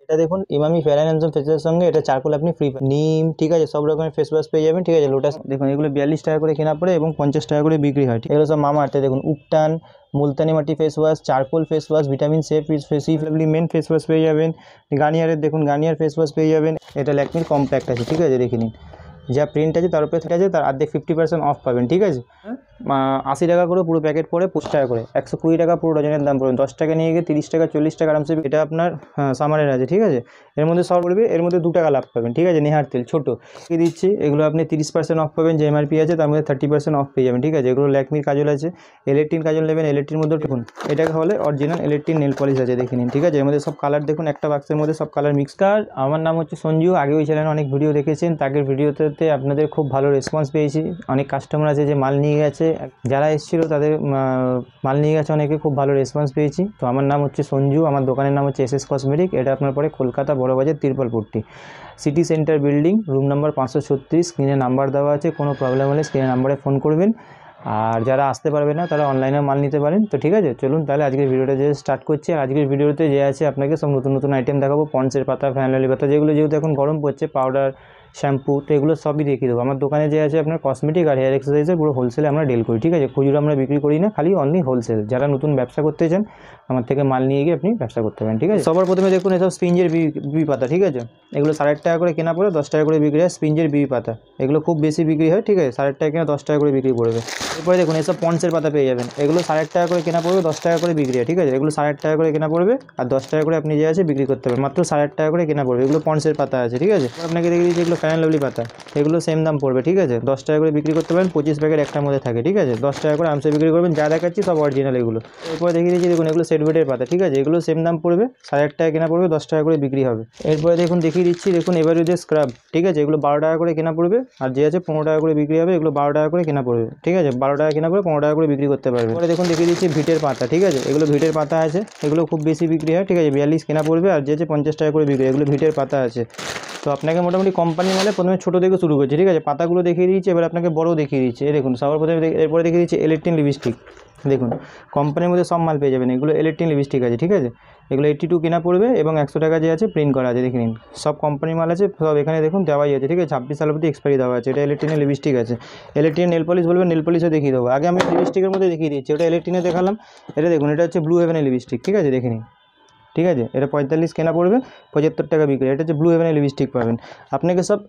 এটা দেখুন Emami fair and handsome ফেসের সঙ্গে এটা চারকোল আপনি ফ্রি নিম, ঠিক আছে, সব রকমের ফেস ওয়াশ পেয়ে যাবেন, ঠিক আছে। লোটাস দেখুন এগুলো 42 টাকা করে কেনা পড়ে এবং 50 টাকা করে বিক্রি হয়। এগুলো সব মামাআর্থে দেখুন উপটান, মুলতানি মাটি face wash, charcoal face wash, vitamin C supplement face wash পেয়ে যাবেন। গার্নিয়ারের দেখুন গার্নিয়ার ফেস ওয়াশ পেয়ে যাবেন। এটা ল্যাকমির কম্প্যাক্ট আছে, ঠিক আছে, দেখে নিন। যা প্রিন্ট আছে তার উপরে আছে তার অর্ধেক 50% অফ পাবেন, ঠিক আছে। 80 টাকা করে পুরো প্যাকেট পড়ে, 25 টাকা করে, 120 টাকা পুরো ডজনের দাম পড়বে। 10 টাকা নিয়ে গিয়ে 30 টাকা 40 টাকা আরামসে। এটা আপনার সামারের আছে, ঠিক আছে। এর মধ্যে সব পড়বে, এর মধ্যে 2 টাকা লাভ পাবেন, ঠিক আছে। নেহার তেল ছোটো দিচ্ছি, এগুলো আপনি 30% অফ পাবেন। যে এমআরপি আছে তার মধ্যে 30% অফ পেয়ে যাবেন, ঠিক আছে। এগুলো ল্যাকমির কাজল আছে, ইলেকট্রিন কাজল নেবেন। ইলেকট্রির মধ্যে দেখুন এটা হলে অরিজিনাল ইলেকট্রিন নেল পলিশ আছে, দেখে নিন, ঠিক আছে। এর মধ্যে সব কালার দেখুন, একটা বাক্সের মধ্যে সব কালার মিক্স। আমার নাম হচ্ছে সঞ্জু। আগে ওই চ্যানেলে অনেক ভিডিও দেখেছেন, তাদের ভিডিওতে আপনাদের খুব ভালো রেসপন্স পেয়েছি। অনেক কাস্টমার আছে যে মাল নিয়ে গেছে, যারা এসেছিলো তাদের মাল নিয়ে গেছে, অনেকে খুব ভালো রেসপন্স পেয়েছি। তো আমার নাম হচ্ছে সঞ্জু, আমার দোকানের নাম হচ্ছে এসএস কসমেটিক। এটা আপনার পরে Kolkata Barabazar Tirpalpatti city centre building, room number 536। স্ক্রিনে নাম্বার দেওয়া আছে, কোনো প্রবলেম হলে স্ক্রিনে নাম্বারে ফোন করবেন। আর যারা আসতে পারবে না তারা অনলাইনে মাল নিতে পারেন। তো ঠিক আছে, চলুন তাহলে আজকের ভিডিওটা যে স্টার্ট করছি। আর আজকের ভিডিওতে যে আছে আপনাকে সব নতুন নতুন আইটেম দেখাবো। পন্সের পাতা, ফ্যানলালি পাতা, যেহেতু এখন গরম পড়ছে, পাউডার, শ্যাম্পু, তো এগুলো সবই দেখিয়ে দেবো। আমার দোকানে যে আছে আপনার কসমেটিক আর হেয়ার এক্সারসাইজের পুরো হোলসেলে আমরা ডিল করি, ঠিক আছে। খুচরো আমরা বিক্রি করি না, খালি অনলি হোলসেল। যারা নতুন ব্যবসা করতে চান আমার থেকে মাল নিয়ে গিয়ে আপনি ব্যবসা করতে পারেন, ঠিক আছে। সবার প্রথমে দেখুন এসব স্পিঞ্জের বিবি পাতা, ঠিক আছে। এগুলো 8.5 টাকা করে কেনা পড়ে, 10 টাকা করে বিক্রি হয়। স্পিঞ্জের বিবি পাতা এগুলো খুব বেশি বিক্রি হয়, ঠিক আছে। 8.5 টাকা কেনা 10 টাকা করে বিক্রি করবে। এরপরে দেখুন এসব পন্সের পাতা পেয়ে যাবেন। এগুলো 8.5 টাকা করে কেনা পড়বে, 10 টাকা করে বিক্রি হয়, ঠিক আছে। এগুলো 8.5 টাকা করে কেনা পড়বে আর 10 টাকা করে আপনি যে আছে বিক্রি করতে পারবেন। মাত্র 8.5 টাকা করে কেনা পড়বে। এগুলো পন্সের পাতা আছে, ঠিক আছে। আপনাকে দেখে দিচ্ছি এগুলো ফ্যান লাভলি পাতা, এগুলো সেম দাম পড়বে, ঠিক আছে। 10 টাকা করে বিক্রি করতে পারেন, 25 প্যাকেট একটার মধ্যে থাকে, ঠিক আছে। 10 টাকা করে আমসে বিক্রি করবেন। যা দেখাচ্ছি সব অরিজিনাল এগুলো। এরপরে দেখিয়ে দিচ্ছি দেখুন এগুলো সেট বেডের পাতা, ঠিক আছে। এগুলো সেম দাম পড়বে, 8.5 টাকা কেনা পড়বে, 10 টাকা করে বিক্রি হবে। এরপরে দেখুন দেখিয়ে দিচ্ছি দেখুন এভারইউজের স্ক্রাব, ঠিক আছে। এগুলো 12 টাকা করে কেনা পড়বে আর যে আছে 15 টাকা করে বিক্রি হবে। এগুলো 12 টাকা করে কেনা পড়বে, ঠিক আছে। 12 টাকা কেনা পড়বে, 15 টাকা করে বিক্রি করতে পারবে। পরে দেখুন দেখিয়ে দিচ্ছি ভিটের পাতা, ঠিক আছে। এগুলো ভিটের পাতা আছে, এগুলো খুব বেশি বিক্রি হয়, ঠিক আছে। 42 কেনা পড়বে আর যে আছে 50 টাকা করে বিক্রি। এগুলো ভিটের পাতা আছে। তো আপনাকে মোটামুটি কোম্পানি মালে প্রথমে ছোটো থেকে শুরু করছে, ঠিক আছে। পাতাগুলো দেখিয়ে দিচ্ছি, এবার আপনাকে বড় দেখিয়ে দিচ্ছি। এই দেখুন সবার প্রথমে এরপরে দেখিয়ে দিচ্ছি ইলেকট্রিন লিপস্টিক। দেখুন কোম্পানির মধ্যে সব মাল পেয়ে যাবেন। এগুলো ইলেকট্রিন লিপস্টিক আছে, ঠিক আছে। এগুলো 82 কেনা পড়বে এবং 100 টাকা যে আছে প্রিন্ট করা আছে, দেখে নিন। সব কোম্পানির মাল আছে, সব এখানে দেখুন দেওয়াই আছে, ঠিক আছে। 26 সাল অবধি এক্সপায়ারি দেওয়া আছে। এটা ইলেকট্রিনের লিপস্টিক আছে। ইলেকট্রিন নেল পলিশ বলবেন, নেল পলিশও দেখিয়ে দেবো। আগে আমি লিপস্টিকের মধ্যে দেখিয়ে দিচ্ছি। ওটা ইলেকট্রিনে দেখালাম। এটা দেখুন এটা হচ্ছে ব্লু হেভেনের লিপস্টিক, ঠিক আছে, দেখে নিন, ঠিক আছে। এটা 45 কেনা পড়বে, 75 টাকা বিক্রি। এটা হচ্ছে ব্লু হেভেনের লিপস্টিক পাবেন। আপনাকে সব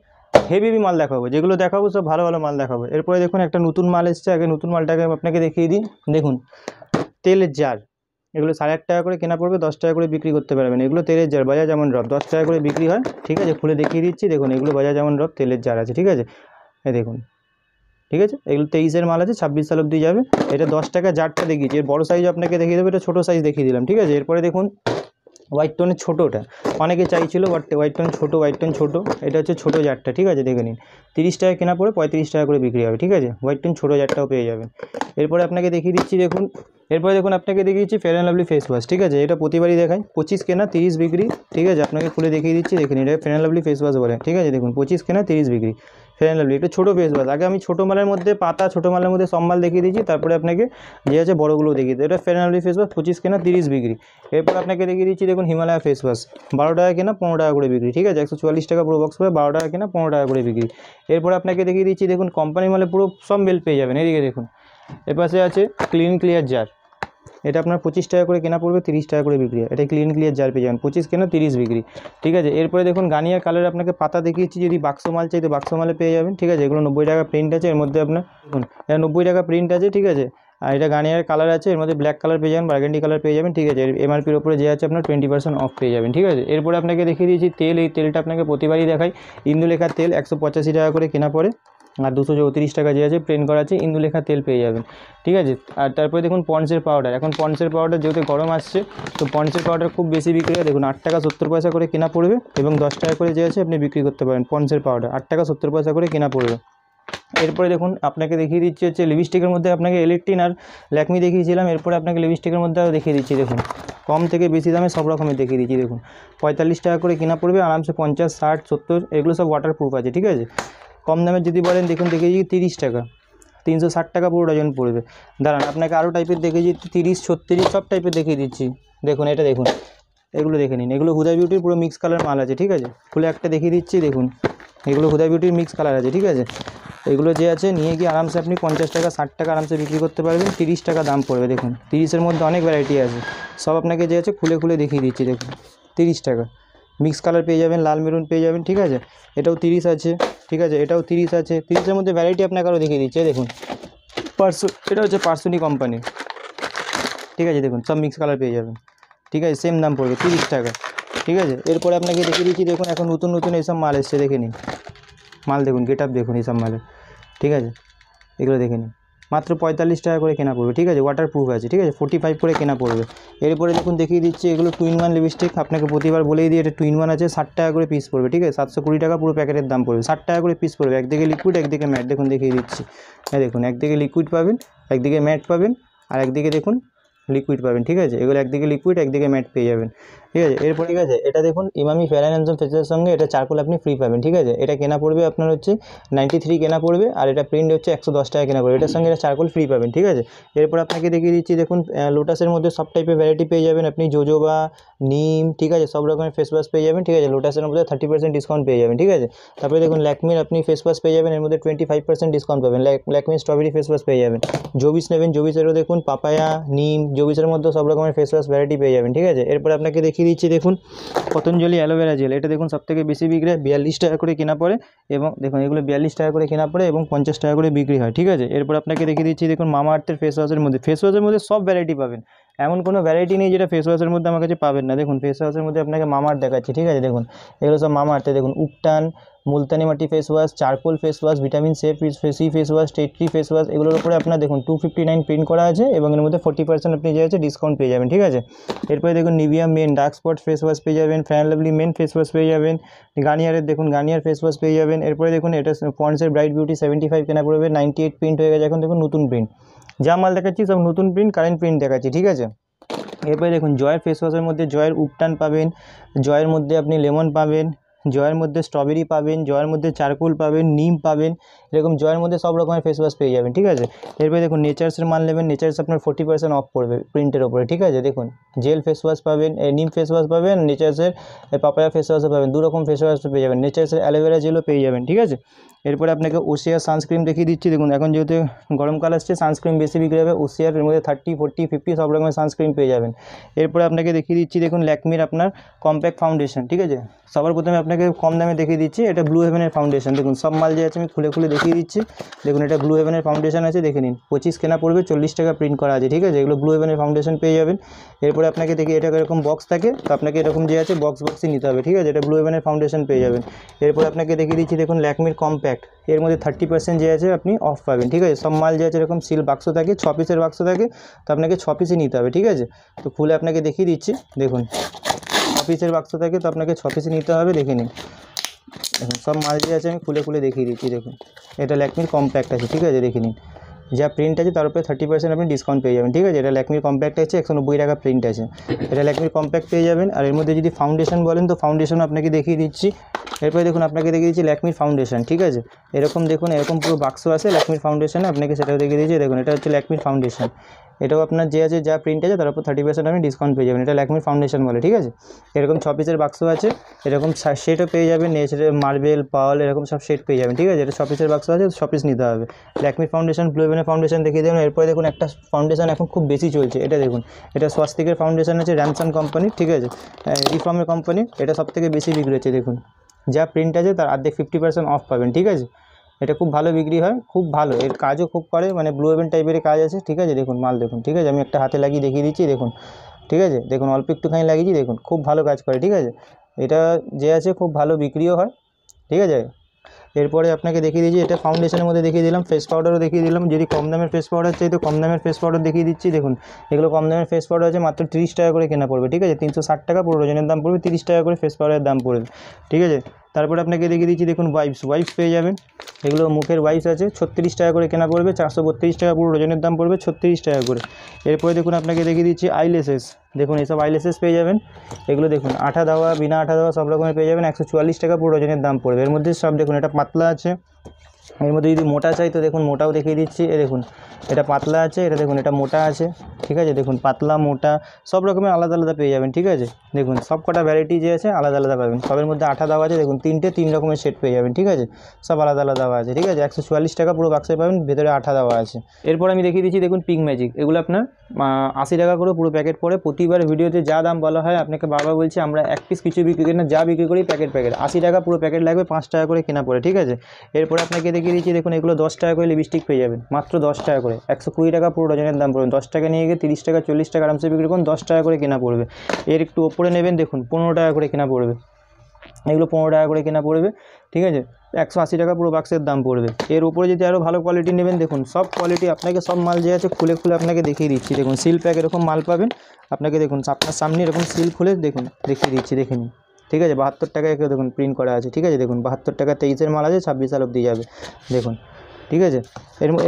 হেভি মাল দেখাবো, যেগুলো দেখাবো সব ভালো ভালো মাল দেখাবো। এরপরে দেখুন একটা নতুন মাল এসছে, আগে নতুন মালটাকে আপনাকে দেখিয়ে দিই। দেখুন তেলের জার, এগুলো 8.5 টাকা করে কেনা পড়বে, 10 টাকা করে বিক্রি করতে পারবেন। এগুলো তেলের জার, বাজাজ আমন্ড ড্রপ, 10 টাকা করে বিক্রি হয়, ঠিক আছে। খুলে দেখিয়ে দিচ্ছি দেখুন এগুলো বাজাজ আমন্ড ড্রপ তেলের জার আছে, ঠিক আছে। এই দেখুন, ঠিক আছে। এগুলো 23-এর মাল আছে, 26 সাল অবধি যাবে। এটা 10 টাকা জারটা দেখিয়েছি, এর বড় সাইজ আপনাকে দেখিয়ে দেবো। এটা ছোটো সাইজ দেখিয়ে দিলাম, ঠিক আছে। এরপরে দেখুন হোয়াইট টোনের ছোটোটা অনেকে চাইছিল, বাট হোয়াইট টোন ছোটো, এটা হচ্ছে ছোটো জারটা, ঠিক আছে, দেখে নিন। 30 টাকা কেনা পড়ে, 35 টাকা করে বিক্রি হবে, ঠিক আছে। হোয়াইট টোন ছোটো জারটাও পেয়ে যাবেন। এরপরে আপনাকে দেখিয়ে দিচ্ছি দেখুন, এরপরে দেখুন আপনাকে দেখিয়ে দিচ্ছি fair and lovely face wash, ঠিক আছে। এটা প্রতিবারই দেখায়, 25 কেনা 30 বিক্রি, ঠিক আছে। আপনাকে খুলে দেখিয়ে দিচ্ছি দেখুন, এটা fair and lovely face wash বলে, ঠিক আছে। দেখুন 25 কেনা 30 বিক্রি, ফেয়ার অ্যান্ড লাভলি। এটা ছোটো ফেস ওয়াশ। আগে আমি ছোটো মালের মধ্যে পাতা, ছোটো মালের মধ্যে সব মাল দেখিয়ে দিচ্ছি, তারপরে আপনাকে যে আছে বড়গুলো দেখিয়ে দিই। এটা fair and lovely face wash, 25 কেনা 30 বিক্রি। এরপর আপনাকে দেখিয়ে দিচ্ছি দেখুন হিমালয়া ফেস ওয়াশ, 12 টাকা কেনা 15 টাকা করে বিক্রি, ঠিক আছে। 144 টাকা পুরো বক্স পড়ে, 12 টাকা কেনা 15 টাকা করে বিক্রি। এরপর আপনাকে দেখিয়ে দিচ্ছি দেখুন কোম্পানি মালে পুরো সব মেল পেয়ে যাবেন। এদিকে দেখুন এপাশে আছে ক্লিন ক্লিয়ার জার, এটা আপনার 25 টাকা করে কেনা পড়বে, 30 টাকা করে বিক্রি। এটা ক্লিন ক্লিয়ার জার পেয়ে যাবেন, 25 কেনা 30 বিক্রি, ঠিক আছে। এরপরে দেখুন গার্নিয়ার কালার আপনাকে পাতা দেখিয়েছি, যদি বাক্স মাল চাই তো বাক্স মালে পেয়ে যাবেন, ঠিক আছে। এগুলো 90 টাকা প্রিন্ট আছে, এর মধ্যে আপনার দেখুন এটা 90 টাকা প্রিন্ট আছে, ঠিক আছে। আর এটা গার্নিয়ার কালার আছে, এর মধ্যে ব্ল্যাক কালার পেয়ে যাবেন, বার্গেন্ডি কালার পেয়ে যাবেন, ঠিক আছে। এমআরপির উপরে যে আছে আপনার 20% অফ পেয়ে যাবেন, ঠিক আছে। এরপরে আপনাকে দেখিয়ে দিয়েছি তেল, এই তেলটা আপনাকে প্রতিবারই দেখাই। ইন্দুলেখার তেল 185 টাকা করে কেনা পড়ে আর 234 টাকা যে আছে প্রিন্ট করা আছে, ইন্দুলেখা তেল পেয়ে যাবেন, ঠিক আছে। আর তারপরে দেখুন পন্সের পাউডার, এখন পন্সের পাউডার যেহেতু গরম আসছে তো পন্সের পাউডার খুব বেশি বিক্রি হয়। দেখুন 8 টাকা 70 পয়সা করে কেনা পড়বে এবং 10 টাকা করে যে আছে আপনি বিক্রি করতে পারেন। পন্সের পাউডার 8 টাকা 70 পয়সা করে কেনা পড়বে। এরপরে দেখুন আপনাকে দেখিয়ে দিচ্ছি হচ্ছে লিপস্টিকের মধ্যে আপনাকে ইলেকট্রিন আর ল্যাকমি দেখিয়েছিলাম। এরপরে আপনাকে লিপস্টিকের মধ্যে আরও দেখিয়ে দিচ্ছি দেখুন, কম থেকে বেশি দামে সব রকমের দেখিয়ে দিচ্ছি দেখুন। 45 টাকা করে কেনা পড়বে, আরামসে 50, 60, 70 এগুলো সব ওয়াটারপ্রুফ আছে, ঠিক আছে। কম দামের যদি বলেন দেখুন দেখিয়ে দিচ্ছি 30 টাকা, 360 টাকা পুরো ডজন পড়বে। দাঁড়ান আপনাকে আরও টাইপের দেখিয়ে দিচ্ছি, 30, 36 সব টাইপের দেখিয়ে দিচ্ছি। দেখুন এটা দেখুন এগুলো দেখে নিন, এগুলো হুদা বিউটির পুরো মিক্স কালার মাল আছে, ঠিক আছে। খুলে একটা দেখিয়ে দিচ্ছি, দেখুন এগুলো হুদা বিউটির মিক্স কালার আছে, ঠিক আছে। এগুলো যে আছে নিয়ে গিয়ে আরামসে আপনি 50 টাকা 60 টাকা আরামসে বিক্রি করতে পারবেন। 30 টাকা দাম পড়বে, দেখুন 30-এর মধ্যে অনেক ভ্যারাইটি আছে, সব আপনাকে যে আছে খুলে খুলে দেখিয়ে দিচ্ছি। দেখুন 30 টাকা মিক্স কালার পেয়ে যাবেন, লাল মেরুন পেয়ে যাবেন, ঠিক আছে। এটাও 30 আছে, ঠিক আছে, এটাও 30 আছে। 30-এর মধ্যে ভ্যারাইটি আপনাকে আরও দেখিয়ে দিচ্ছে, দেখুন এটা হচ্ছে পার্সোনি কোম্পানি, ঠিক আছে। দেখুন সব মিক্স কালার পেয়ে যাবেন, ঠিক আছে, সেম দাম পড়বে 30 টাকা, ঠিক আছে। এরপরে আপনাকে দেখিয়ে দিচ্ছি, দেখুন এখন নতুন নতুন এইসব মাল এসছে, দেখে নিন মাল, দেখুন গেট আপ দেখুন এইসব মালের, ঠিক আছে। এগুলো দেখে নিন, মাত্র 45 টাকা করে কেনা পড়বে, ঠিক আছে। ওয়াটার প্রুফ আছে, ঠিক আছে, 45 করে কেনা পড়বে। এরপরে দেখুন দেখিয়ে দিচ্ছি, এগুলো 2-in-1 লিপস্টিক, আপনাকে প্রতিবার বলেই দিই এটা 2-in-1 আছে, 60 টাকা করে পিস পড়বে, ঠিক আছে। 720 টাকা পুরো প্যাকেটের দাম পড়বে, 60 টাকা করে পিস পড়বে। একদিকে লিকুইড একদিকে ম্যাট, দেখুন দেখিয়ে দিচ্ছি, হ্যাঁ দেখুন একদিকে লিকুইড পাবেন, একদিকে ম্যাট পাবেন, আর একদিকে দেখুন লিকুইড পাবেন, ঠিক আছে। এগুলো একদিকে লিকুইড একদিকে ম্যাট পেয়ে যাবেন, ঠিক আছে। এরপর ঠিক আছে, এটা দেখুন ইমামি ফেয়ার অ্যান্ড হ্যান্ডসাম ফেসের সঙ্গে এটা চারকোল আপনি ফ্রি পাবেন, ঠিক আছে। এটা কেনা পড়বে আপনার হচ্ছে 93 কেনা পড়বে, আর এটা প্রিন্ট হচ্ছে 110 টাকা কেনা পড়বে। এটার সঙ্গে এটা চারকোল ফ্রি পাবেন, ঠিক আছে। এরপর আপনাকে দেখিয়ে দিচ্ছি, দেখুন লোটাসের মধ্যে সব টাইপের ভ্যারাইটি পেয়ে যাবেন আপনি, জোজোবা, নিম, ঠিক আছে, সব রকমের ফেস ওয়াশ পেয়ে যাবেন, ঠিক আছে। লোটাসের মধ্যে 30% ডিসকাউন্ট পেয়ে যাবেন, ঠিক আছে। তারপরে দেখুন ল্যাকমির আপনি ফেস ওয়াশ পেয়ে যাবেন, এর মধ্যে 25% ডিসকাউন্ট পাবেন। ল্যাকমির স্ট্রবেরি ফেস ওয়াশ পেয়ে যাবেন। জোবিস নেবেন, জোবিসেরও দেখুন পাপায়া, নিম, জোবিসের মধ্যে সব রকমের ফেস ওয়াশ ভ্যারাইটি পেয়ে যাবেন, ঠিক আছে। এরপর আপনাকে দেখিয়ে দিচ্ছি, দেখুন পতঞ্জলি অ্যালোভেরা জেল, এটা দেখুন সবথেকে বেশি বিক্রি হয়, 42 টাকা করে কেনা পড়ে, এবং দেখুন এগুলো 42 টাকা করে কেনা পড়ে এবং 50 টাকা করে বিক্রি হয়, ঠিক আছে। এরপর আপনাকে দেখিয়ে দিচ্ছি, দেখুন মামা আর্থের ফেস ওয়াশের মধ্যে সব ভ্যারাইটি পাবেন, এমন কোনো ভ্যারাইটি নেই যেটা ফেস ওয়াশের মধ্যে আমার কাছে পাবেন না। দেখুন ফেস ওয়াশের মধ্যে আপনাকে মামা আর্থ দেখাচ্ছি, ঠিক আছে। দেখুন এগুলো সব মামা আর্থে, দেখুন উপটান, মুলতানি মাটি face wash, charcoal face wash, vitamin C face wash, টেট্রি ফেস ওয়াশ, এগুলোর উপরে আপনার দেখুন 259 প্রিন্ট করা আছে, এবং এর মধ্যে 40% আপনি যে আছে ডিসকাউন্ট পেয়ে যাবেন, ঠিক আছে। এরপরে দেখুন Nivea men dark spot face wash পেয়ে যাবেন, fair and lovely men face wash পেয়ে যাবেন, গার্নিয়ারের দেখুন গার্নিয়ার ফেস ওয়াশ পেয়ে যাবেন। এরপরে দেখুন এটা পন্ডসের ব্রাইট বিউটি 75 কেনা পড়বে, 98 প্রিন্ট হয়ে গেছে, এখন দেখুন নতুন প্রিন্ট, যা মাল দেখাচ্ছি সব নতুন প্রিন্ট, কারেন্ট প্রিন্ট দেখাচ্ছি, ঠিক আছে। এরপরে দেখুন জয়ের ফেস ওয়াশের মধ্যে জয়ের উপটান পাবেন, জয়ের মধ্যে আপনি লেমন পাবেন, জয়ের মধ্যে স্ট্রবেরি পাবেন, জয়ের মধ্যে চারকোল পাবেন, নিম পাবেন, এরকম জয়ের মধ্যে সব রকমের ফেস ওয়াশ পেয়ে যাবেন, ঠিক আছে। এরপরে দেখুন নেচার্সের মাল নেবেন, নেচার্স আপনার 40% অফ পড়বে প্রিন্টের ওপরে, ঠিক আছে। দেখুন জেল ফেস ওয়াশ পাবেন, নিম ফেস ওয়াশ পাবেন, নেচার্সের পাপায়া ফেস ওয়াশও পাবেন, দু রকম ফেস ওয়াশ পেয়ে যাবেন, নেচার্সের অ্যালোভেরা জেলও পেয়ে যাবেন, ঠিক আছে। এরপরে আপনাকে ওসিয়ার সানস্ক্রিন দেখিয়ে দিচ্ছি, দেখুন এখন যেহেতু গরমকাল আসছে সানস্ক্রিন বেশি বিক্রি হবে, ওসিয়ার এর মধ্যে 30, 40, 50 সব রকমের সানস্ক্রিন পেয়ে যাবেন। এরপরে আপনাকে দেখিয়ে দিচ্ছি, দেখুন ল্যাকমির আপনার কম্প্যাক্ট ফাউন্ডেশন, ঠিক আছে। সবার প্রথমে আপনাকে কম দামে দেখিয়ে দিচ্ছি, এটা ব্লু হেভেনের ফাউন্ডেশন, দেখুন সব মাল যে আছে আমি খুলে খুলে দেখিয়ে দিচ্ছি। দেখুন এটা ব্লু হেভেনের ফাউন্ডেশন আছে, দেখে নিন 25 কেনা পড়বে, 40 টাকা প্রিন্ট করা আছে, ঠিক আছে। এগুলো ব্লু হেভেনের ফাউন্ডেশন পেয়ে যাবেন। এরপরে আপনাকে দেখি এটা এরকম বক্স থাকে, তো আপনাকে এরকম যে আছে বক্সই নিতে হবে, ঠিক আছে। এটা ব্লু হেভেনের ফাউন্ডেশন পেয়ে যাবেন। এরপর আপনাকে দেখিয়ে দিচ্ছি, দেখুন ল্যাকমির কম্প্যাক্ট, এর মধ্যে 30% যে আছে আপনি অফ পাবেন, ঠিক আছে। সব মাল যে আছে এরকম সিল বাক্স থাকে, 6 পিসের বাক্স থাকে, তো আপনাকে 6 পিসই নিতে হবে, ঠিক আছে। তো খুলে আপনাকে দেখিয়ে দিচ্ছি, দেখুন 6 পিসের বাক্স থাকে, তো আপনাকে 6 পিসই নিতে হবে, দেখে নিন। দেখুন সব মাল যে আছে আমি খুলে খুলে দেখিয়ে দিচ্ছি, দেখুন এটা ল্যাকমির কম্প্যাক্ট আছে, ঠিক আছে, দেখে নিন। যা প্রিন্ট আছে তার উপরে 30% আপনি ডিসকাউন্ট পেয়ে যাবেন, ঠিক আছে। এটা ল্যাকমির কম্প্যাক্ট আছে, 190 টাকা প্রিন্ট আছে, এটা ল্যাকমির কম্প্যাক্ট পেয়ে যাবেন। আর এর মধ্যে যদি ফাউন্ডেশন বলেন তো ফাউন্ডেশনও আপনাকে দেখিয়ে দিচ্ছি। এরপরে দেখুন আপনাকে দেখিয়ে দিচ্ছি ল্যাকমির ফাউন্ডেশন, ঠিক আছে। এরকম দেখুন এরকম পুরো বাক্স আছে ল্যাকমির ফাউন্ডেশনে, আপনাকে সেটাও দেখিয়ে দিচ্ছি। দেখুন এটা হচ্ছে ল্যাকমির ফাউন্ডেশন, এটাও আপনার যে আছে যা প্রিন্ট আছে তার উপর 30% আপনি ডিসকাউন্ট পেয়ে যাবেন, এটা ল্যাকমির ফাউন্ডেশন বলে, ঠিক আছে। এরকম 6 পিসের বাক্স আছে, এরকম সেটও পেয়ে যাবেন, নেচারের মার্বেল পাওয়াল এরকম সব সেট পেয়ে যাবেন, ঠিক আছে। এটা 6 পিসের বাক্স আছে, 6 পিস নিতে হবে। ল্যাকমির ফাউন্ডেশন, ব্লু হেভেনের ফাউন্ডেশন দেখিয়ে দেবেন। এরপরে দেখুন একটা ফাউন্ডেশন এখন খুব বেশি চলছে, এটা দেখুন, এটা স্বাস্তিকের ফাউন্ডেশন আছে, র্যামসান কোম্পানি, ঠিক আছে, রিফর্মের কোম্পানি, এটা সবথেকে বেশি বিক্রি হচ্ছে। দেখুন যা প্রিন্ট আছে তার অর্ধেক 50% অফ পাবেন, ঠিক আছে। এটা খুব ভালো বিক্রি হয়, খুব ভালো, এর কাজও খুব করে, মানে ব্লু হেভেন টাইপের কাজ আছে, ঠিক আছে। দেখুন মাল দেখুন, ঠিক আছে, আমি একটা হাতে লাগিয়ে দেখিয়ে দিচ্ছি, দেখুন, ঠিক আছে। দেখুন অল্প একটুখানি লাগিয়েছি, দেখুন খুব ভালো কাজ করে, ঠিক আছে। এটা যে আছে খুব ভালো বিক্রিও হয়, ঠিক আছে। এরপরে আপনাকে দেখিয়ে দিচ্ছি, এটা ফাউন্ডেশনের মধ্যে দেখিয়ে দিলাম, ফেস পাউডারও দেখিয়ে দিলাম। যদি কম দামের ফেস পাউডার চাই তো কম দামের ফেস পাউডার দেখিয়ে দিচ্ছি। দেখুন এগুলো কম দামের ফেস পাউডার আছে, মাত্র 30 টাকা করে কেনা পড়বে, ঠিক আছে। 360 টাকা পুরো ডজনের দাম পড়বে, 30 টাকা করে ফেস পাউডারের দাম পড়বে, ঠিক আছে। তারপরে আপনাকে দেখিয়ে দিচ্ছি, দেখুন ওয়াইপস পেয়ে যাবেন, এগুলো মুখের ওয়াইপস আছে, 36 টাকা করে কেনা পড়বে, 432 টাকা পুরো ডজনের দাম পড়বে, 36 টাকা করে। এরপরে দেখুন আপনাকে দেখিয়ে দিচ্ছি আইলেসেস, দেখুন এইসব আইলেসেস পেয়ে যাবেন, এগুলো দেখুন আঠা দেওয়া বিনা আঠা দেওয়া সব রকমের পেয়ে যাবেন, 144 টাকা পুরো ডজনের দাম পড়বে। এর মধ্যে সব দেখুন এটা পাতলা আছে, এর মধ্যে যদি মোটা চাই তো দেখুন মোটাও দেখিয়ে দিচ্ছি। দেখুন এটা পাতলা আছে, এটা দেখুন এটা মোটা আছে, ঠিক আছে। দেখুন পাতলা মোটা সব রকমের আলাদা আলাদা পেয়ে যাবেন, ঠিক আছে। দেখুন সব কটা ভ্যারাইটি যে আছে আলাদা আলাদা পাবেন। সবের মধ্যে আঠা দেওয়া আছে, দেখুন 3 রকমের সেট পেয়ে যাবেন, ঠিক আছে। সব আলাদা আলাদা দেওয়া আছে, ঠিক আছে। 144 টাকা পুরো বাক্সে পাবেন, ভেতরে আঠা দেওয়া আছে। এরপর আমি দেখিয়ে দিচ্ছি দেখুন পিঙ্ক ম্যাজিক। এগুলো আপনার 80 টাকা করে পুরো প্যাকেট পড়ে। প্রতিবার ভিডিওতে যা দাম বলা হয় আপনাকে বারবার বলছি, আমরা এক পিস কিছু বিক্রি করি না, যা বিক্রি করি প্যাকেট 80 টাকা পুরো প্যাকেট লাগবে, 5 টাকা করে কেনা পড়ে, ঠিক আছে। এরপর আপনাকে দেখিয়ে দিচ্ছি দেখুন এগুলো 10 টাকা করে লিপস্টিক পেয়ে যাবেন, মাত্র 10 টাকা করে। 120 টাকা পুরো ডজনের দাম পড়বে। 10 টাকা নিয়ে গিয়ে 30 টাকা 40 টাকা আরামসে বিক্রি করুন, 10 টাকা করে কেনা পড়বে। এর একটু ওপরে নেবেন দেখুন 15 টাকা করে কেনা পড়বে। এগুলো 15 টাকা করে কেনা পড়বে, ঠিক আছে। 180 টাকা পুরো বাক্সের দাম পড়বে। এর উপরে যদি আরও ভালো কোয়ালিটি নেবেন, দেখুন সব কোয়ালিটি আপনাকে সব মাল যে আছে খুলে খুলে আপনাকে দেখিয়ে দিচ্ছি। দেখুন সিল প্যাক এরকম মাল পাবেন আপনাকে, দেখুন আপনার সামনে এরকম সিল খুলে দেখুন দেখিয়ে দিচ্ছি, দেখে নিন, ঠিক আছে। 72 টাকায় দেখুন প্রিন্ট করা আছে, ঠিক আছে। দেখুন 72 টাকা 23-এর মাল আছে, 26 সাল অবধি যাবে, দেখুন, ঠিক আছে।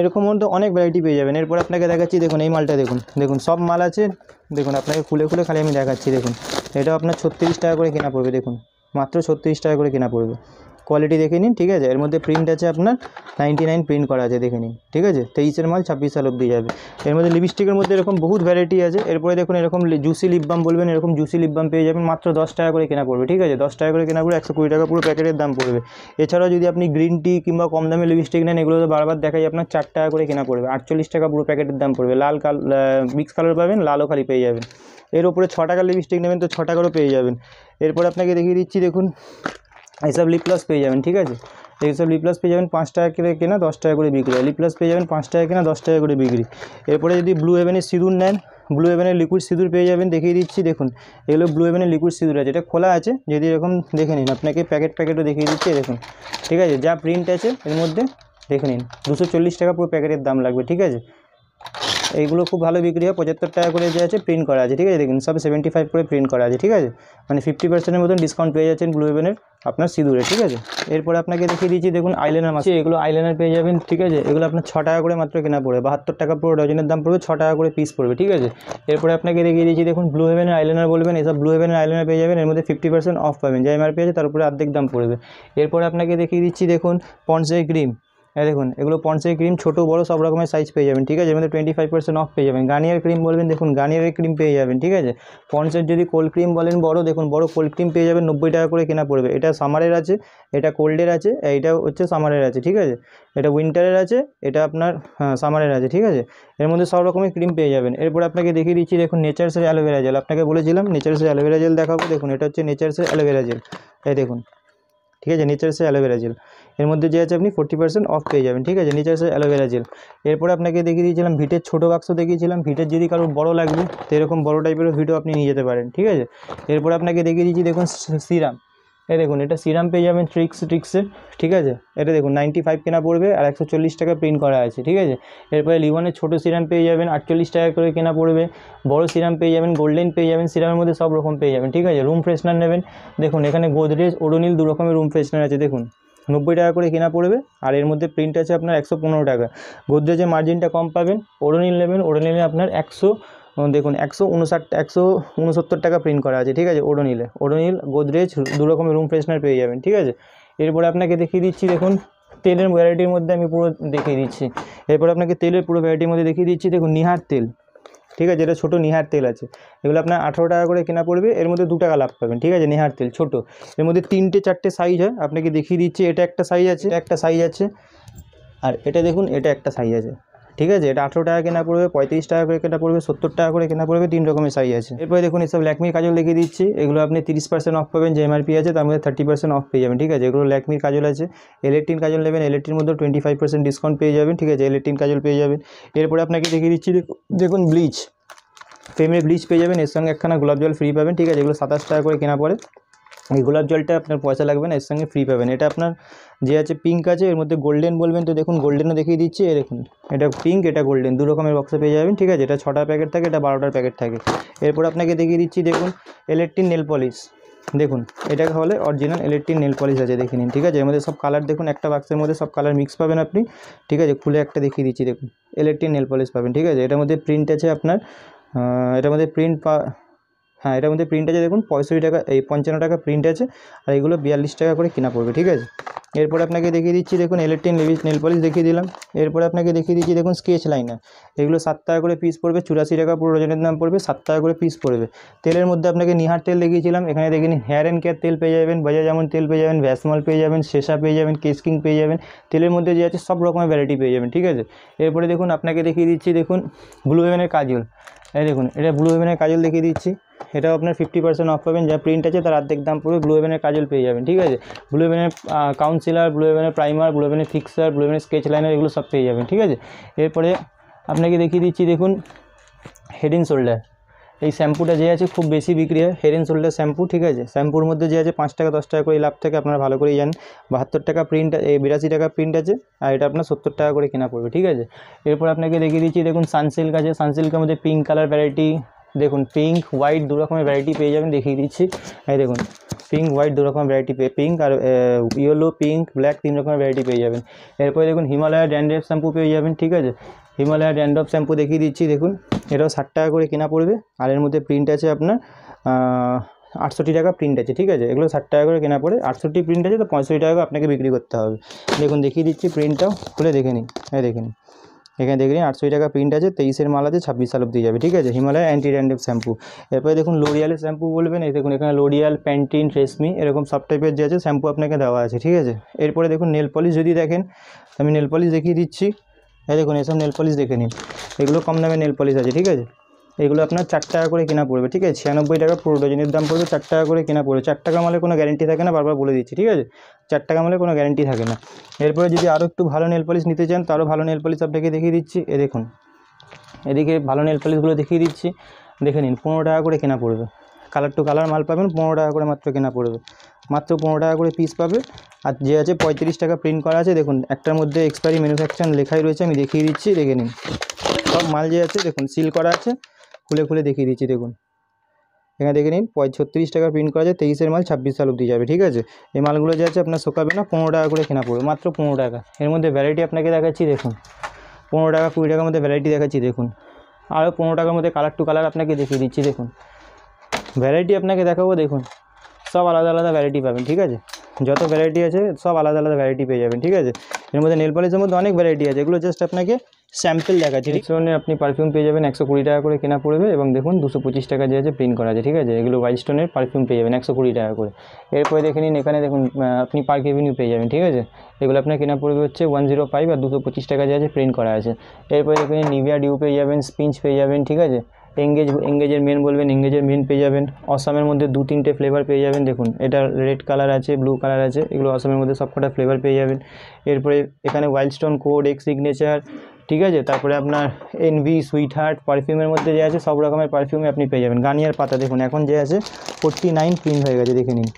এরকম মধ্যে অনেক ভ্যারাইটি পেয়ে যাবেন। এরপর আপনাকে দেখাচ্ছি দেখুন এই মালটা, দেখুন দেখুন সব মাল আছে, দেখুন আপনাকে খুলে খুলে খালি আমি দেখাচ্ছি। দেখুন এটা আপনার 36 টাকা করে কেনা পড়বে, দেখুন মাত্র 36 টাকা করে কেনা পড়বে। কোয়ালিটি দেখে নিন, ঠিক আছে। এর মধ্যে প্রিন্ট আছে আপনার 99 প্রিন্ট করা আছে, দেখে নিন, ঠিক আছে। 23-এর মাল 26 সাল অবধি যাবে। এর মধ্যে লিপস্টিকের মধ্যে এরকম বহুত ভ্যারাইটি আছে। এরপরে দেখুন এরকম জুসি লিপ বাম বলবেন, এরকম জুসি লিপ বাম পেয়ে যাবেন, মাত্র 10 টাকা করে কেনা পড়বে, ঠিক আছে। 10 টাকা করে কেনা পড়বে, 120 টাকা পুরো প্যাকেটের দাম পড়বে। এছাড়াও যদি আপনি গ্রিন টি কিংবা কম দামে লিপস্টিক নেন, এগুলো তো বারবার দেখাই, আপনার 4 টাকা করে কেনা পড়বে, 48 টাকা পুরো প্যাকেটের দাম পড়বে। লাল মিক্স কালার পাবেন, লালও খালি পেয়ে যাবেন। এর উপরে 6 টাকার লিপস্টিক নেবেন তো 6 টাকারও পেয়ে যাবেন। এরপর আপনাকে দেখিয়ে দিচ্ছি দেখুন এইসব লিপ গ্লস পেয়ে যাবেন, ঠিক আছে। এইসব লিপ গ্লস পেয়ে যাবেন 5 টাকা করে কেনা, 10 টাকা করে বিক্রি হয়। লিপ গ্লস পেয়ে যাবেন 5 টাকা কেনা, 10 টাকা করে বিক্রি। এরপরে যদি ব্লু হেভেনের সিঁদুর নেন, ব্লু হেভেনের লিকুইড সিঁদুর পেয়ে যাবেন, দেখিয়ে দিচ্ছি দেখুন এগুলো ব্লু হেভেনের লিকুইড সিঁদুর আছে, এটা খোলা আছে, যদি এরকম দেখে নিন, আপনাকে প্যাকেটও দেখিয়ে দিচ্ছি, দেখুন, ঠিক আছে। যা প্রিন্ট আছে এর মধ্যে দেখে নিন, 240 টাকা পুরো প্যাকেটের দাম লাগবে, ঠিক আছে। এইগুলো খুব ভালো বিক্রি হয়, 75 টাকা করে যে আছে প্রিন্ট করা আছে, ঠিক আছে। দেখুন সব 75 করে প্রিন্ট করা আছে, ঠিক আছে। মানে 50%-এর মতন ডিসকাউন্ট পেয়ে যাচ্ছেন ব্লু হেভেনের আপনার সিঁদুরে, ঠিক আছে। এরপর আপনাকে দেখিয়ে দিচ্ছি দেখুন আইলাইনার আছে, এগুলো আইলাইনার পেয়ে যাবেন, ঠিক আছে। এগুলো আপনার 6 টাকা করে মাত্র কেনা পড়বে, 72 টাকা পুরো ডজনের দাম পড়বে, 6 টাকা করে পিস পড়বে, ঠিক আছে। এরপরে আপনাকে দেখিয়ে দিচ্ছি দেখুন ব্লু হেভেনের আইলাইনার বলবেন, এসব ব্লু হেভেনের আইলাইনার পেয়ে যাবেন, এর মধ্যে 50% অফ পাবেন, যা এমআরপি আছে তার উপরে অর্ধেক দাম পড়বে। এরপরে আপনাকে দেখিয়ে দিচ্ছি দেখুন পন্ডসের ক্রিম, দেখুন এগুলো পন্ডসের ক্রিম ছোটো বড় সব রকমের সাইজ পেয়ে যাবেন, ঠিক আছে। এর মধ্যে 25% অফ পেয়ে যাবেন। গার্নিয়ার ক্রিম বলবেন, দেখুন গার্নিয়ারের ক্রিম পেয়ে যাবেন, ঠিক আছে। পন্ডসের যদি কোল্ড ক্রিম বলেন বড়, দেখুন বড় কোল্ড ক্রিম পেয়ে যাবেন, 90 টাকা করে কেনা পড়বে। এটা সামারের আছে, এটা কোল্ডের আছে, এইটা হচ্ছে সামারের আছে, ঠিক আছে। এটা উইন্টারের আছে, এটা আপনার সামারের আছে, ঠিক আছে। এর মধ্যে সব রকমের ক্রিম পেয়ে যাবেন। এরপর আপনাকে দেখিয়ে দিচ্ছি দেখুন নেচার্সের অ্যালোভেরা জেল, আপনাকে বলেছিলাম নেচার্সের অ্যালোভেরা জেল দেখাবো, দেখুন এটা হচ্ছে নেচার্সের অ্যালোভেরা জেল, এই দেখুন, ঠিক আছে। নেচার্সের অ্যালোভেরা জেল, এর মধ্যে যে আছে আপনি 40% অফ পেয়ে যাবেন, ঠিক আছে। নেচার্সের অ্যালোভেরা জেল। এরপরে আপনাকে দেখিয়ে দিয়েছিলাম ভিটের ছোটো বাক্স দেখিয়েছিলাম, ভিটের যদি কারোর বড় লাগবে তো এরকম বড় টাইপেরও ভিটও আপনি নিয়ে যেতে পারেন, ঠিক আছে। এরপরে আপনাকে দেখিয়ে দিচ্ছি দেখুন সিরাম, এই দেখুন এটা সিরাম পেয়ে যাবেন ট্রিক্সের, ঠিক আছে। এটা দেখুন 95 কেনা পড়বে আর 140 টাকা প্রিন্ট করা আছে, ঠিক আছে। এরপরে লিওনের ছোটো সিরাম পেয়ে যাবেন 48 টাকা করে কেনা পড়বে। বড় সিরাম পেয়ে যাবেন, গোল্ডেন পেয়ে যাবেন, সিরামের মধ্যে সব রকম পেয়ে যাবেন, ঠিক আছে। রুম ফ্রেশনার নেবেন, দেখুন এখানে গোদরেজ ওডোনিল 2 রকমের রুম ফ্রেশনার আছে, দেখুন 90 টাকা করে কেনা পড়বে আর এর মধ্যে প্রিন্ট আছে আপনার 115 টাকা। গোদরেজের মার্জিনটা কম পাবেন। ওডোনিল নেবেন, ওডোনিলে আপনার দেখুন 169 টাকা প্রিন্ট করা আছে, ঠিক আছে। ওডোনিল গোদরেজ 2 রকমের রুম ফ্রেশনার পেয়ে যাবেন, ঠিক আছে। এরপরে আপনাকে দেখিয়ে দিচ্ছি দেখুন তেলের ভ্যারাইটির মধ্যে আমি পুরো দেখিয়ে দিচ্ছি। এরপর আপনাকে তেলের পুরো ভ্যারাইটির মধ্যে দেখিয়ে দিচ্ছি দেখুন নিহার তেল, ঠিক আছে। এটা ছোটো নিহার তেল আছে, এগুলো আপনার 18 টাকা করে কেনা পড়বে, এর মধ্যে 2 টাকা লাভ পাবেন, ঠিক আছে। নিহার তেল ছোটো, এর মধ্যে 3-4টে সাইজ হয়, আপনাকে দেখিয়ে দিচ্ছি। এটা একটা সাইজ আছে, একটা সাইজ আছে, আর এটা দেখুন এটা একটা সাইজ আছে, ঠিক আছে। এটা 18 টাকা কেনা পড়বে, 35 টাকা করে কেনা পড়বে, 70 টাকা করে কেনা পড়বে, 3 রকমের সাইজ আছে। এরপরে দেখুন এসব ল্যাকমির কাজল দেখিয়ে দিচ্ছি, এগুলো আপনি 30% অফ পাবেন, যে এমআরপি আছে তার মধ্যে 30% অফ পেয়ে যাবেন, ঠিক আছে। এগুলো ল্যাকমির কাজল আছে। এল18 কাজল নেবেন, এল18-এর মধ্যে 25% ডিসকাউন্ট পেয়ে যাবেন, ঠিক আছে। এল18 কাজল পেয়ে যাবেন। এরপরে আপনাকে দেখিয়ে দিচ্ছি দেখুন ব্লিচ, ফেমের ব্লিচ পেয়ে যাবেন, এর সঙ্গে একখানা গোলাপ জল ফ্রি পাবেন, ঠিক আছে। এগুলো 27 টাকা করে কেনা পড়ে। এই গোলাপ জলটা আপনার পয়সা লাগবে না, এর সঙ্গে ফ্রি পাবেন। এটা আপনার যে আছে পিঙ্ক আছে, এর মধ্যে গোল্ডেন বলবেন তো দেখুন গোল্ডেনও দেখিয়ে দিচ্ছি, এই দেখুন এটা পিঙ্ক এটা গোল্ডেন 2 রকমের বক্সে পেয়ে যাবেন, ঠিক আছে। এটা 6টা প্যাকেট থাকে, এটা 12টার প্যাকেট থাকে। এরপর আপনাকে দেখিয়ে দিচ্ছি দেখুন L18 নেল পলিশ, দেখুন এটাকে হলে অরিজিনাল L18 নেল পলিশ আছে, দেখে নিন, ঠিক আছে। এর মধ্যে সব কালার দেখুন, একটা বাক্সের মধ্যে সব কালার মিক্স পাবেন আপনি, ঠিক আছে। খুলে একটা দেখিয়ে দিচ্ছি দেখুন L18 নেল পলিশ পাবেন, ঠিক আছে। এটার মধ্যে প্রিন্ট আছে আপনার এটার মধ্যে এটার মধ্যে প্রিন্ট আছে দেখুন 65 টাকা, এই 55 টাকা প্রিন্ট আছে, আর এগুলো 42 টাকা করে কেনা পড়বে, ঠিক আছে। এরপরে আপনাকে দেখিয়ে দিচ্ছি দেখুন L18 লিভিস নেল পলিশ দেখিয়ে দিলাম। এরপরে আপনাকে দেখিয়ে দিচ্ছি দেখুন স্কেচ লাইনার, এগুলো 7 টাকা করে পিস পড়বে, 84 টাকা পুরো ডজনের দাম পড়বে, 7 টাকা করে পিস পড়বে। তেলের মধ্যে আপনাকে নিহার তেল দেখিয়েছিলাম, এখানে দেখে নিন হেয়ার অ্যান্ড কেয়ার তেল পেয়ে যাবেন, বাজাজ আমন্ড তেল পেয়ে যাবেন, ভ্যাসমল পেয়ে যাবেন, শেষা পেয়ে যাবেন, কেসকিং পেয়ে যাবেন। তেলের মধ্যে যে আছে সব রকমের ভ্যারাইটি পেয়ে যাবেন, ঠিক আছে। এরপরে দেখুন আপনাকে দেখিয়ে দিচ্ছি দেখুন ব্লু হেভেনের কাজল, এই দেখুন এটা ব্লু হেভেনের কাজল দেখিয়ে দিচ্ছি, এটাও আপনার 50% অফ পাবেন, যা প্রিন্ট আছে তার অর্ধেক দাম পড়বে। ব্লু হেভেনের কাজল পেয়ে যাবেন, ঠিক আছে। ব্লু হেভেনের কাউন্সিলার, ব্লু হেভেনের প্রাইমার, ব্লু হেভেনের ফিক্সার, ব্লু হেভেনের স্কেচ লাইনার, এগুলো সব পেয়ে যাবেন, ঠিক আছে। এরপরে আপনাকে দেখিয়ে দিচ্ছি দেখুন হেড অ্যান্ড শোল্ডার, এই শ্যাম্পুটা যে আছে খুব বেশি বিক্রি হয়, হেড অ্যান্ড শোল্ডার শ্যাম্পু, ঠিক আছে। শ্যাম্পুর মধ্যে যে আছে 5 টাকা 10 টাকা করে লাভ থাকে, আপনারা ভালো করেই জানেন। 72 টাকা প্রিন্ট, 82 টাকা প্রিন্ট আছে, আর এটা আপনার 70 টাকা করে কেনা পড়বে, ঠিক আছে। এরপর আপনাকে দেখিয়ে দিচ্ছি দেখুন সানসিল্ক আছে, সানসিল্কের মধ্যে পিঙ্ক কালার ভ্যারাইটি, দেখুন পিঙ্ক হোয়াইট দু রকমের ভ্যারাইটি পেয়ে যাবেন, দেখিয়ে দিচ্ছি। এই দেখুন পিঙ্ক হোয়াইট দু রকমের ভ্যারাইটি পেয়ে, পিঙ্ক আর ইয়েলো, পিঙ্ক ব্ল্যাক 3 রকমের ভ্যারাইটি পেয়ে যাবেন। এরপরে দেখুন হিমালয়ার ড্যান্ড্রফ শ্যাম্পু পেয়ে যাবেন, ঠিক আছে। হিমালয়ার ড্যান্ড্রফ শ্যাম্পু দেখিয়ে দিচ্ছি দেখুন, এটাও 60 টাকা করে কেনা পড়বে, আর এর মধ্যে প্রিন্ট আছে আপনার 68 টাকা প্রিন্ট আছে, ঠিক আছে। এগুলো 60 টাকা করে কেনা পড়ে, 68 প্রিন্ট আছে তো 65 টাকা আপনাকে বিক্রি করতে হবে। দেখুন দেখিয়ে দিচ্ছি, প্রিন্টটাও খুলে দেখে নিন, এই দেখে নিন, এখানে দেখে নিন 68 টাকা প্রিন্ট আছে, 23-এর মাল আছে, 26 সাল অব্দি যাবে, ঠিক আছে। Himalaya anti dandruff shampoo. এরপরে দেখুন লোরিয়ালের শ্যাম্পু বলবেন, এই দেখুন এখানে লোরিয়াল, প্যান্টিন, ট্রেসমি এরকম সব টাইপের যে আছে শ্যাম্পু আপনাকে দেওয়া আছে, ঠিক আছে। এরপরে দেখুন নেল পলিশ যদি দেখেন, আমি নেল পলিশ দেখিয়ে দিচ্ছি, এই দেখুন এসব নেল পলিশ দেখে নিন, এগুলো কম দামে নেল পলিশ আছে, ঠিক আছে। এগুলো আপনার 4 টাকা করে কেনা পড়বে, ঠিক আছে। 96 টাকা পুরো ডজনের দাম পড়বে, 4 টাকা করে কেনা পড়বে। 4 টাকা মালে কোনো গ্যারেন্টি থাকে না, বারবার বলে দিচ্ছি, ঠিক আছে। 4 টাকা মালে কোনো গ্যারেন্টি থাকে না। এরপরে যদি আরও একটু ভালো নেল পলিশ নিতে চান, তারও ভালো নেল পলিশ আপনাকে দেখিয়ে দিচ্ছি, এ দেখুন এদিকে ভালো নেল পলিশগুলো দেখিয়ে দিচ্ছি, দেখে নিন 15 টাকা করে কেনা পড়বে। কালার টু কালার মাল পাবেন, 15 টাকা করে মাত্র কেনা পড়বে, মাত্র 15 টাকা করে পিস পাবে। আর যে আছে 35 টাকা প্রিন্ট করা আছে, দেখুন একটার মধ্যে এক্সপায়ারি ম্যানুফ্যাকচার লেখাই রয়েছে, আমি দেখিয়ে দিচ্ছি, দেখে নিন সব মাল যে আছে দেখুন সিল করা আছে, খুলে খুলে দেখিয়ে দিচ্ছি দেখুন, এখানে দেখে নিন 36 টাকা প্রিন্ট করা আছে, 23-এর মাল 26 সাল অবধি যাবে, ঠিক আছে। এই মালগুলো যে আছে আপনার শোকাবে না, 15 টাকা করে কেনা পড়বে, মাত্র 15 টাকা। এর মধ্যে ভ্যারাইটি আপনাকে দেখাচ্ছি দেখুন, 15 টাকা 20 টাকার মধ্যে ভ্যারাইটি দেখাচ্ছি দেখুন, আরও 15 টাকার মধ্যে কালার টু কালার আপনাকে দেখিয়ে দিচ্ছি দেখুন, ভ্যারাইটি আপনাকে দেখাবো দেখুন, সব আলাদা আলাদা ভ্যারাইটি পাবেন, ঠিক আছে। যত ভ্যারাইটি আছে সব আলাদা আলাদা ভ্যারাইটি পেয়ে যাবেন, ঠিক আছে। এর মধ্যে নেল পলিশের মধ্যে অনেক ভ্যারাইটি আছে, এগুলো জাস্ট আপনাকে স্যাম্পল দেখাচ্ছি। ঠিক আছে, আপনি পারফিউম পেয়ে যাবেন 120 টাকা করে কেনা পড়বে, এবং দেখুন 225 টাকা যে আছে প্রিন্ট করা আছে, ঠিক আছে। এগুলো ওয়াইল্ড স্টোনের পারফিউম পেয়ে যাবেন 120 টাকা করে। এরপরে দেখে নিন এখানে দেখুন আপনি পার্ক এভিনিউ পেয়ে যাবেন, ঠিক আছে। এগুলো আপনার কেনা পড়বে হচ্ছে 105, আর 225 টাকা যে আছে প্রিন্ট করা আছে। এরপরে দেখে নিন নিভিয়া ডিউ পেয়ে যাবেন, স্পিঞ্চ পেয়ে যাবেন, ঠিক আছে। এঙ্গেজের মেন বলবেন, এঙ্গেজের মেন পেয়ে যাবেন। অসামের মধ্যে 2-3টে ফ্লেভার পেয়ে যাবেন, দেখুন এটা রেড কালার আছে, ব্লু কালার আছে, এগুলো অসামের মধ্যে সবকটা ফ্লেভার পেয়ে যাবেন। এরপরে এখানে wild stone, code, x signature, ঠিক আছে। তারপরে আপনার এনভি, সুইট হার্ট পারফিউমের মধ্যে যে আছে সব রকমের পারফিউমে আপনি পেয়ে যাবেন। গার্নিয়ার পাতা দেখুন এখন যে আছে 49 প্রিন্ট হয়ে গেছে, দেখে নিন,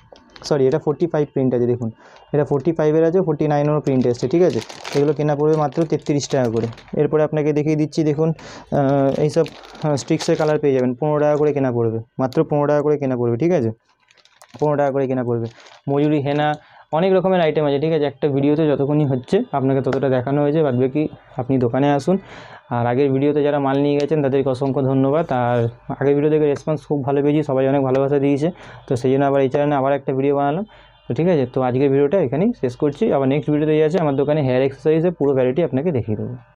সরি এটা 45 প্রিন্ট আছে, দেখুন এটা 45-এর আছে, 49-এরও প্রিন্ট এসছে, ঠিক আছে। এগুলো কেনা পড়বে মাত্র 33 টাকা করে। এরপরে আপনাকে দেখিয়ে দিচ্ছি দেখুন এইসব স্টিক্সের কালার পেয়ে যাবেন, 15 টাকা করে কেনা পড়বে, মাত্র 15 টাকা করে কেনা পড়বে, ঠিক আছে। 15 টাকা করে কেনা পড়বে। মজুরি, হেনা, অনেক রকমের আইটেম আছে, ঠিক আছে। একটা ভিডিওতে যতক্ষণই হচ্ছে আপনাকে ততটা দেখানো হয়েছে, বাদ বাকি আপনি দোকানে আসুন। আর আগের ভিডিওতে যারা মাল নিয়ে গেছেন তাদেরকে অসংখ্য ধন্যবাদ। আর আগের ভিডিও থেকে রেসপন্স খুব ভালো পেয়েছি, সবাই অনেক ভালোবাসা দিয়েছে, তো সেই জন্য আবার এই চ্যানেলে আবার একটা ভিডিও বানালাম। তো ঠিক আছে, তো আজকের ভিডিওটা এখানেই শেষ করছি। আবার নেক্সট ভিডিওতে আছে আমার দোকানে হেয়ার এক্সারসাইজের পুরো ভ্যারাইটি আপনাকে দেখিয়ে দেবো।